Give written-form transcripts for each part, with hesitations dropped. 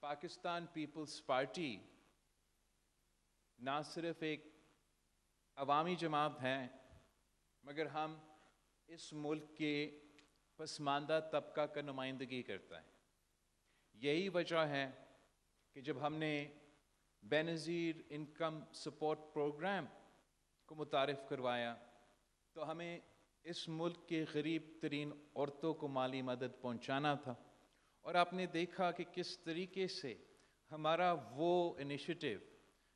Pakistan Peoples party نہ صرف ایک عوامی جماعت ہے مگر ہم اس ملک کے پسماندہ طبقہ کا نمائندگی کرتا ہے. یہی وجہ ہے کہ جب ہم نے بے نظیر انکم سپورٹ پروگرام کو متعارف کروایا تو ہمیں اس ملک کے غریب ترین عورتوں کو مالی مدد پہنچانا تھا. اور آپ نے دیکھا کہ کس طریقے سے ہمارا وہ انیشیٹو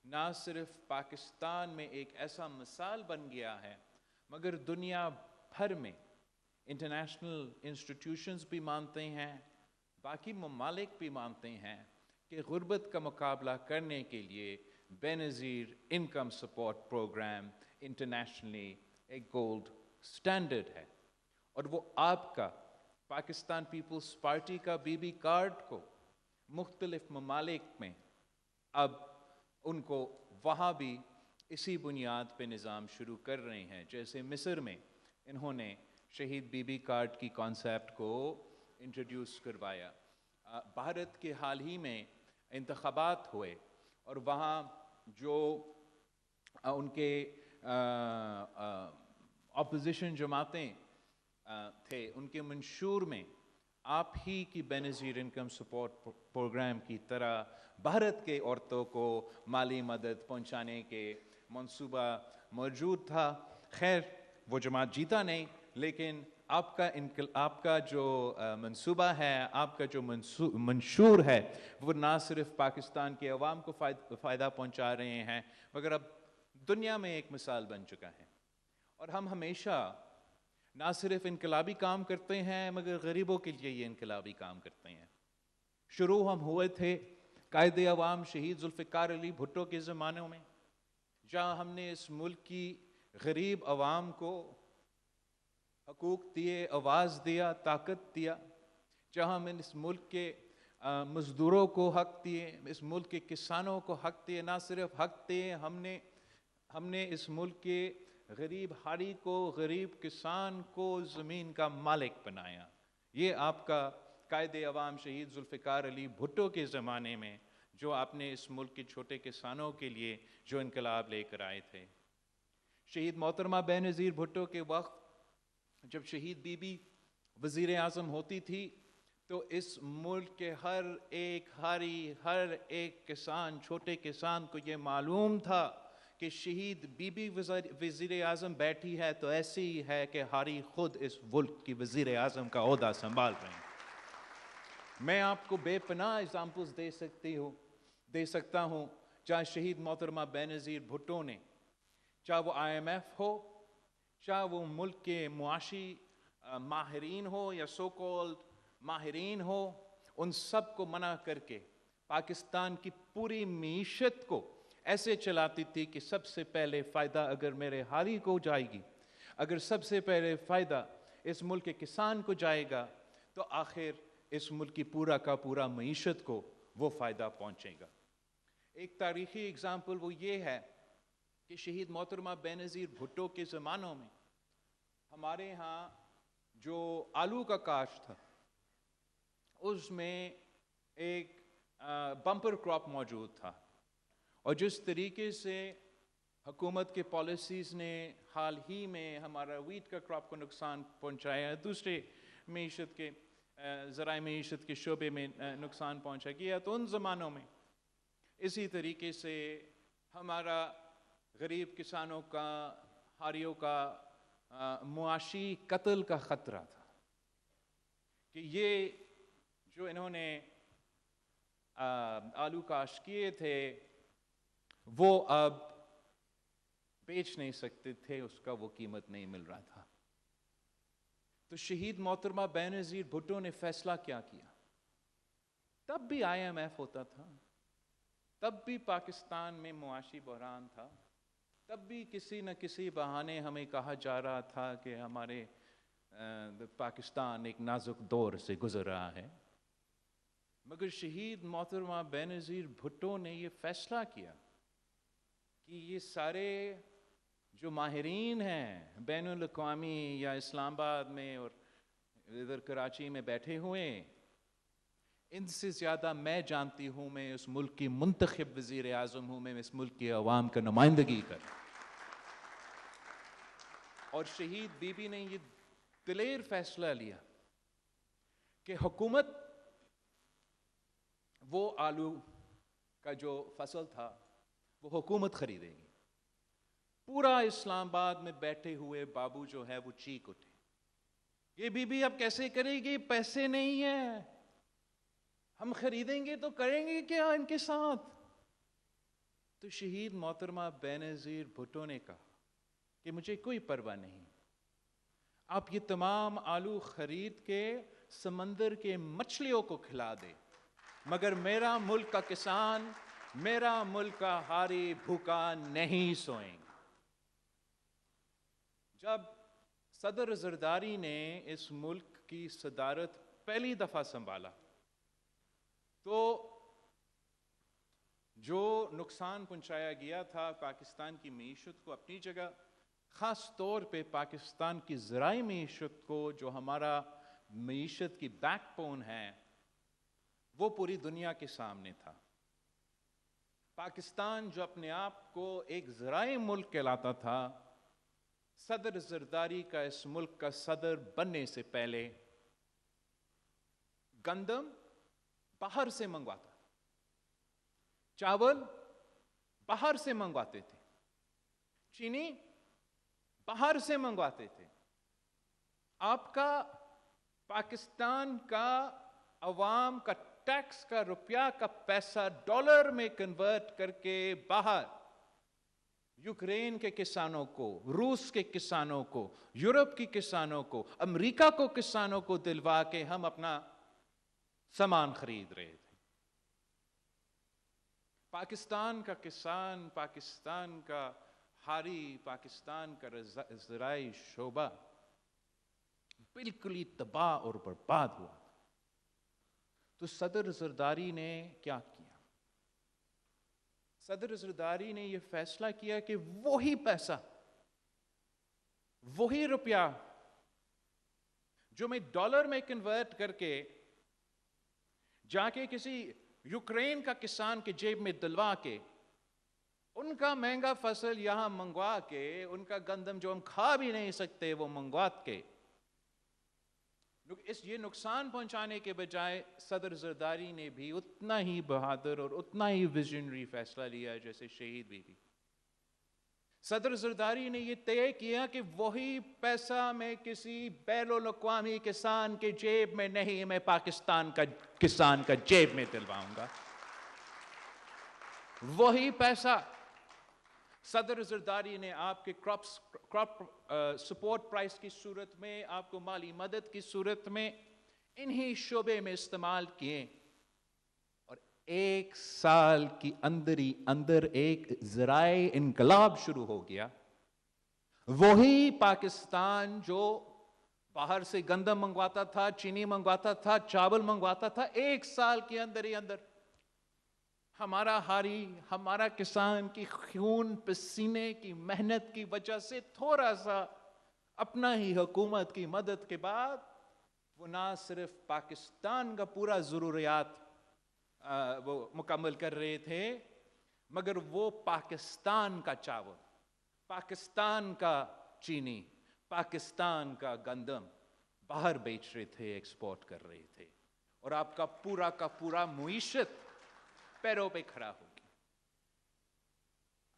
نہ صرف پاکستان میں ایک ایسا مثال بن گیا ہے مگر دنیا بھر میں انٹرنیشنل انسٹیٹیوشنز بھی مانتے ہیں، باقی ممالک بھی مانتے ہیں کہ غربت کا مقابلہ کرنے کے لیے بے نظیر انکم سپورٹ پروگرام انٹرنیشنلی ایک گولڈ سٹینڈرڈ ہے. اور وہ آپ کا پاکستان پیپلز پارٹی کا بی بی کارڈ کو مختلف ممالک میں اب ان کو وہاں بھی اسی بنیاد پہ نظام شروع کر رہے ہیں. جیسے مصر میں انہوں نے شہید بی بی کارڈ کی کانسیپٹ کو انٹروڈیوس کروایا. بھارت کے حال ہی میں انتخابات ہوئے اور وہاں جو ان کے اپوزیشن جماعتیں تھے ان کے منشور میں آپ ہی کی بے نظیر انکم سپورٹ پروگرام کی طرح بھارت کے عورتوں کو مالی مدد پہنچانے کے منصوبہ موجود تھا. خیر وہ جماعت جیتا نہیں، لیکن آپ کا جو منصوبہ ہے، آپ کا جو منشور ہے وہ نہ صرف پاکستان کے عوام کو فائدہ پہنچا رہے ہیں مگر اب دنیا میں ایک مثال بن چکا ہے. اور ہم ہمیشہ نہ صرف انقلابی کام کرتے ہیں مگر غریبوں کے لیے یہ انقلابی کام کرتے ہیں. شروع ہم ہوئے تھے قائد عوام شہید ذوالفقار علی بھٹو کے زمانوں میں، جہاں ہم نے اس ملک کی غریب عوام کو حقوق دیے، آواز دیا، طاقت دیا. جہاں ہم نے اس ملک کے مزدوروں کو حق دیے، اس ملک کے کسانوں کو حق دیے. نہ صرف حق دیے، ہم نے اس ملک کے غریب ہاری کو، غریب کسان کو زمین کا مالک بنایا. یہ آپ کا قائد عوام شہید ذوالفقار علی بھٹو کے زمانے میں جو آپ نے اس ملک کے چھوٹے کسانوں کے لیے جو انقلاب لے کر آئے تھے. شہید محترمہ بے نظیر بھٹو کے وقت جب شہید بی بی وزیر اعظم ہوتی تھی تو اس ملک کے ہر ایک ہاری، ہر ایک کسان، چھوٹے کسان کو یہ معلوم تھا کہ شہید بی بی وزیر اعظم بیٹھی ہے تو ایسی ہی ہے کہ ہاری خود اس ملک کی وزیر اعظم کا عہدہ سنبھال رہے ہیں. میں آپ کو بے پناہ ایگزامپلز دے سکتا ہوں چاہے شہید محترمہ بے نظیر بھٹو نے، چاہے وہ IMF ہو، چاہے وہ ملک کے معاشی ماہرین ہو یا سو کالڈ ماہرین ہو، ان سب کو منع کر کے پاکستان کی پوری معیشت کو ایسے چلاتی تھی کہ سب سے پہلے فائدہ اگر میرے ہاری کو جائے گی، اگر سب سے پہلے فائدہ اس ملک کے کسان کو جائے گا تو آخر اس ملک کی پورا کا پورا معیشت کو وہ فائدہ پہنچے گا. ایک تاریخی اگزامپل وہ یہ ہے کہ شہید محترمہ بے نظیر بھٹو کے زمانوں میں ہمارے ہاں جو آلو کا کاشت تھا اس میں ایک بمپر کراپ موجود تھا. اور جس طریقے سے حکومت کے پالیسیز نے حال ہی میں ہمارا ویٹ کا کراپ کو نقصان پہنچایا، دوسرے معیشت کے ذرائع معیشت کے شعبے میں نقصان پہنچا گیا، تو ان زمانوں میں اسی طریقے سے ہمارا غریب کسانوں کا، ہاریوں کا معاشی قتل کا خطرہ تھا کہ یہ جو انہوں نے آلو کاشت کیے تھے وہ اب بیچ نہیں سکتے تھے، اس کا وہ قیمت نہیں مل رہا تھا. تو شہید محترمہ بے نظیر بھٹو نے فیصلہ کیا کیا؟ تب بھی IMF ہوتا تھا، تب بھی پاکستان میں معاشی بحران تھا، تب بھی کسی نہ کسی بہانے ہمیں کہا جا رہا تھا کہ ہمارے پاکستان ایک نازک دور سے گزر رہا ہے. مگر شہید محترمہ بے نظیر بھٹو نے یہ فیصلہ کیا کہ یہ سارے جو ماہرین ہیں بین الاقوامی یا اسلام آباد میں اور ادھر کراچی میں بیٹھے ہوئے، ان سے زیادہ میں جانتی ہوں میں اس ملک کی منتخب وزیر اعظم ہوں، میں اس ملک کی عوام کا نمائندگی کر. اور شہید بی بی نے یہ دلیر فیصلہ لیا کہ حکومت وہ آلو کا جو فصل تھا وہ حکومت خریدے گی. پورا اسلام آباد میں بیٹھے ہوئے بابو جو ہے وہ چیخ اٹھے، یہ بی بی اب کیسے کرے گی، پیسے نہیں ہیں، ہم خریدیں گے تو کریں گے کیا ان کے ساتھ. تو شہید محترمہ بینظیر بھٹو نے کہا کہ مجھے کوئی پرواہ نہیں، آپ یہ تمام آلو خرید کے سمندر کے مچھلیوں کو کھلا دے، مگر میرا ملک کا کسان، میرا ملک کا ہاری بھوکا نہیں سوئیں گے. جب صدر زرداری نے اس ملک کی صدارت پہلی دفعہ سنبھالا تو جو نقصان پہنچایا گیا تھا پاکستان کی معیشت کو اپنی جگہ، خاص طور پہ پاکستان کی زرعی معیشت کو، جو ہمارا معیشت کی بیک بون ہے، وہ پوری دنیا کے سامنے تھا. پاکستان جو اپنے آپ کو ایک زرعی ملک کہلاتا تھا، صدر زرداری کا اس ملک کا صدر بننے سے پہلے گندم باہر سے منگواتا، چاول باہر سے منگواتے تھے، چینی باہر سے منگواتے تھے. آپ کا پاکستان کا عوام کا ٹیکس کا روپیہ کا پیسہ ڈالر میں کنورٹ کر کے باہر یوکرین کے کسانوں کو، روس کے کسانوں کو، یورپ کے کسانوں کو، امریکہ کو کسانوں کو دلوا کے ہم اپنا سامان خرید رہے تھے. پاکستان کا کسان، پاکستان کا ہاری، پاکستان کا زرعی شعبہ بالکل ہی تباہ اور برباد ہوا. تو صدر زرداری نے کیا کیا؟ صدر زرداری نے یہ فیصلہ کیا کہ وہی پیسہ، وہی روپیہ جو میں ڈالر میں کنورٹ کر کے جا کے کسی یوکرین کا کسان کے جیب میں دلوا کے، ان کا مہنگا فصل یہاں منگوا کے، ان کا گندم جو ہم کھا بھی نہیں سکتے وہ منگوا کے، یہ نقصان پہنچانے کے بجائے صدر زرداری نے بھی اتنا ہی بہادر اور اتنا ہی ویژنری فیصلہ لیا جیسے شہید بی بی. صدر زرداری نے یہ طے کیا کہ وہی پیسہ میں کسی بین الاقوامی کسان کے جیب میں نہیں، میں پاکستان کا کسان کا جیب میں دلواؤں گا. وہی پیسہ صدر زرداری نے آپ کے کراپ سپورٹ پرائس کی صورت میں، آپ کو مالی مدد کی صورت میں انہی شعبے میں استعمال کیے، اور 1 سال کی اندر ایک زرعی انقلاب شروع ہو گیا. وہی پاکستان جو باہر سے گندم منگواتا تھا، چینی منگواتا تھا، چاول منگواتا تھا، 1 سال کے اندر ہی اندر ہمارا ہاری، ہمارا کسان کی خون پسینے کی محنت کی وجہ سے تھوڑا سا اپنا ہی حکومت کی مدد کے بعد وہ نہ صرف پاکستان کا پورا ضروریات وہ مکمل کر رہے تھے، مگر وہ پاکستان کا چاول، پاکستان کا چینی، پاکستان کا گندم باہر بیچ رہے تھے، ایکسپورٹ کر رہے تھے، اور آپ کا پورا معیشت پیروں پہ کھڑا ہو گیا.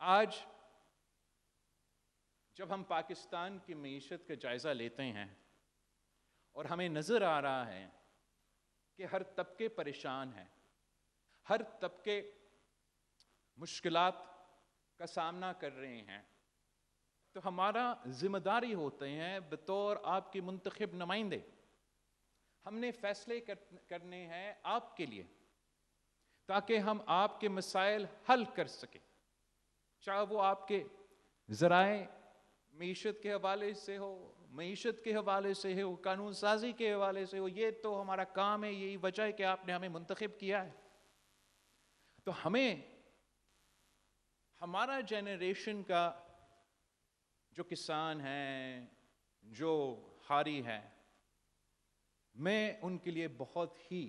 آج جب ہم پاکستان کی معیشت کا جائزہ لیتے ہیں اور ہمیں نظر آ رہا ہے کہ ہر طبقے پریشان ہیں، ہر طبقے مشکلات کا سامنا کر رہے ہیں، تو ہمارا ذمہ داری ہوتے ہیں بطور آپ کے منتخب نمائندے، ہم نے فیصلے کرنے ہیں آپ کے لیے تاکہ ہم آپ کے مسائل حل کر سکیں، چاہے وہ آپ کے ذرائع معیشت کے حوالے سے ہو، معیشت کے حوالے سے ہو، قانون سازی کے حوالے سے ہو. یہ تو ہمارا کام ہے، یہی وجہ ہے کہ آپ نے ہمیں منتخب کیا ہے. تو ہمیں ہمارا جنریشن کا جو کسان ہیں، جو ہاری ہیں، میں ان کے لیے بہت ہی